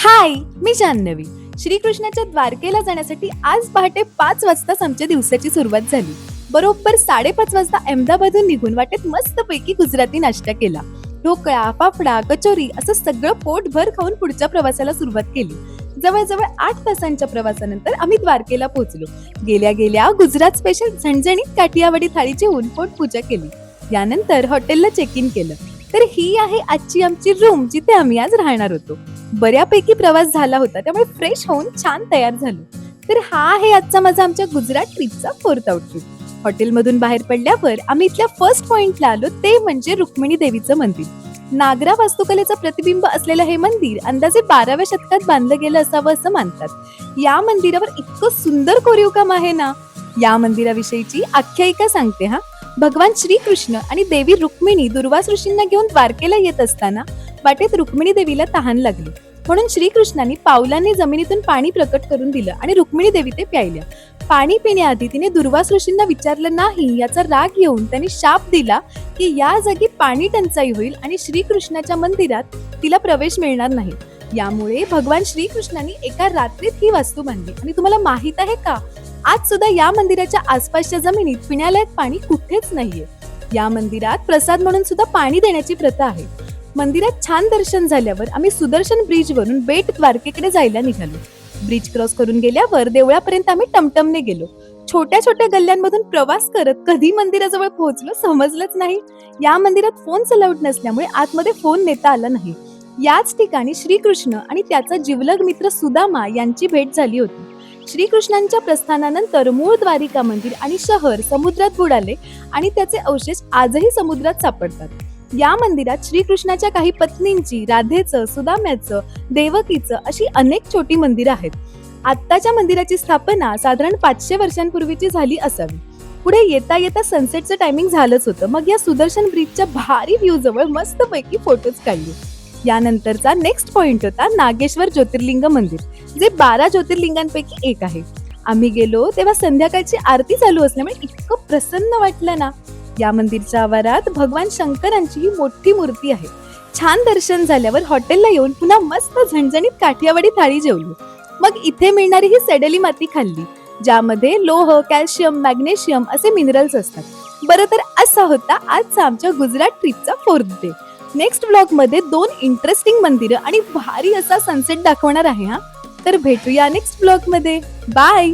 हाय, मी जान्हवी. श्रीकृष्णाच्या द्वारकेला जाण्यासाठी आज पहाटे 5 वाजताच आमच्या दिवसाची सुरुवात झाली. बरोबर 5:30 वाजता अहमदाबादहून निघून वाटेत मस्तपैकी गुजराती नाश्ता केला. ढोकळा, फाफडा, कचोरी असं सगळं पोटभर खाऊन पुढच्या प्रवासाला सुरुवात केली. जवळजवळ 8 तासांच्या प्रवासानंतर आम्ही द्वारकेला पोहोचलो. गेल्या गेल्या गुजरात स्पेशल झणझणीत काठियावाडी थाळीची ऊनपोट पूजा केली. यानंतर हॉटेलला चेक इन केलं. तर ही आहे आजची आमची रूम, जिथे आम्ही आज राहणार होतो. बऱ्यापैकी प्रवास झाला होता, त्यामुळे फ्रेश होऊन छान तयार झालो. तर हा आहे आजचा माझा आमच्या गुजरात ट्रिपचा 4th आउटफिट. हॉटेलमधून बाहेर पडल्यावर आम्ही इथल्या फर्स्ट पॉइंटला आलो, ते म्हणजे रुक्मिणी देवीचं मंदिर. नागरा वास्तुकलेचं प्रतिबिंब असलेलं हे मंदिर अंदाजे 12व्या शतकात बांधलं गेलं असावं असं मानतात. या मंदिरावर इतकं सुंदर कोरीव काम आहे ना. या मंदिराविषयीची आख्यायिका सांगते हा. भगवान श्रीकृष्ण आणि देवी रुक्मिणी दुर्वास ऋषींना घेऊन द्वारकेला येत असताना वाटेत रुक्मिणी देवीला तहान लागली. म्हणून श्रीकृष्णांनी पावलांनी जमिनीतून पाणी प्रकट करून दिलं आणि रुक्मिणी देवी ते प्यायल्या. पाणी पिण्याआधी तिने दुर्वास ऋषींना विचारलं नाही, याचा राग येऊन त्यांनी शाप दिला की या जागी पाणी टंचाई होईल आणि श्रीकृष्णाच्या मंदिरात तिला प्रवेश मिळणार नाही. यामुळे भगवान श्रीकृष्णांनी एका रात्रीत ही वास्तू बांधली. आणि तुम्हाला माहित आहे का, आज सुद्धा या मंदिराच्या आसपासच्या जमिनीत पिण्यालायक पाणी कुठेच नाहीये. या मंदिरात प्रसाद म्हणून सुद्धा पाणी देण्याची प्रथा आहे. मंदिरात छान दर्शन झाल्यावर आम्ही सुदर्शन ब्रिज वरून बेट द्वारकेकडे जायला निघालो. ब्रिज क्रॉस करून गेल्यावर देवळापर्यंत आम्ही टमटमने गेलो. छोट्या छोट्या गल्ल्यांमधून प्रवास करत कधी मंदिराजवळ पोहोचलो समजलंच नाही. या मंदिरात फोन अलाउड नसल्यामुळे आतमध्ये फोन नेता आला नाही. याच ठिकाणी श्रीकृष्ण आणि त्याचा जिवलग मित्र सुदामा यांची भेट झाली होती. श्रीकृष्णांच्या प्रस्थानानंतर मूळ द्वारिका मंदिर आणि शहर समुद्रात बुडाले आणि त्याचे अवशेष आजही समुद्रात सापडतात. या मंदिरात श्रीकृष्णाच्या काही पत्नींची, राधेचं, सुदाम्याचं, देवकीचं अशी अनेक छोटी मंदिरं आहेत. आत्ताच्या मंदिराची स्थापना साधारण 500 वर्षांपूर्वीची झाली असावी. पुढे येता येता सनसेटचं टायमिंग झालंच होतं. मग या सुदर्शन ब्रिजच्या भारी व्ह्यू जवळ मस्तपैकी फोटोज काढले. यानंतरचा नेक्स्ट पॉइंट होता नागेश्वर ज्योतिर्लिंग मंदिर, जे 12 ज्योतिर्लिंगांपैकी एक आहे. आम्ही गेलो तेव्हा संध्याकाळची आरती चालू असल्यामुळे इतकं प्रसन्न वाटलं ना. या मंदिरच्या आवारात भगवान शंकरांची ही मोठी मूर्ती आहे. छान दर्शन झाल्यावर हॉटेलला येऊन पुन्हा मस्त झणझणीत काठियावाडी थाळी जेवलो. मग इथे मिळणारी ही सेडेली माती खाल्ली, ज्यामध्ये लोह, कॅल्शियम, मॅग्नेशियम असे मिनरल्स असतात. बरं, तर असा होता आजचा आमच्या गुजरात ट्रिपचा 4th डे. नेक्स्ट व्लॉग मध्ये 2 इंटरेस्टिंग मंदिरं आणि भारी असा सनसेट दाखवणार आहे हा. तर भेटूया नेक्स्ट व्लॉग मध्ये. बाय.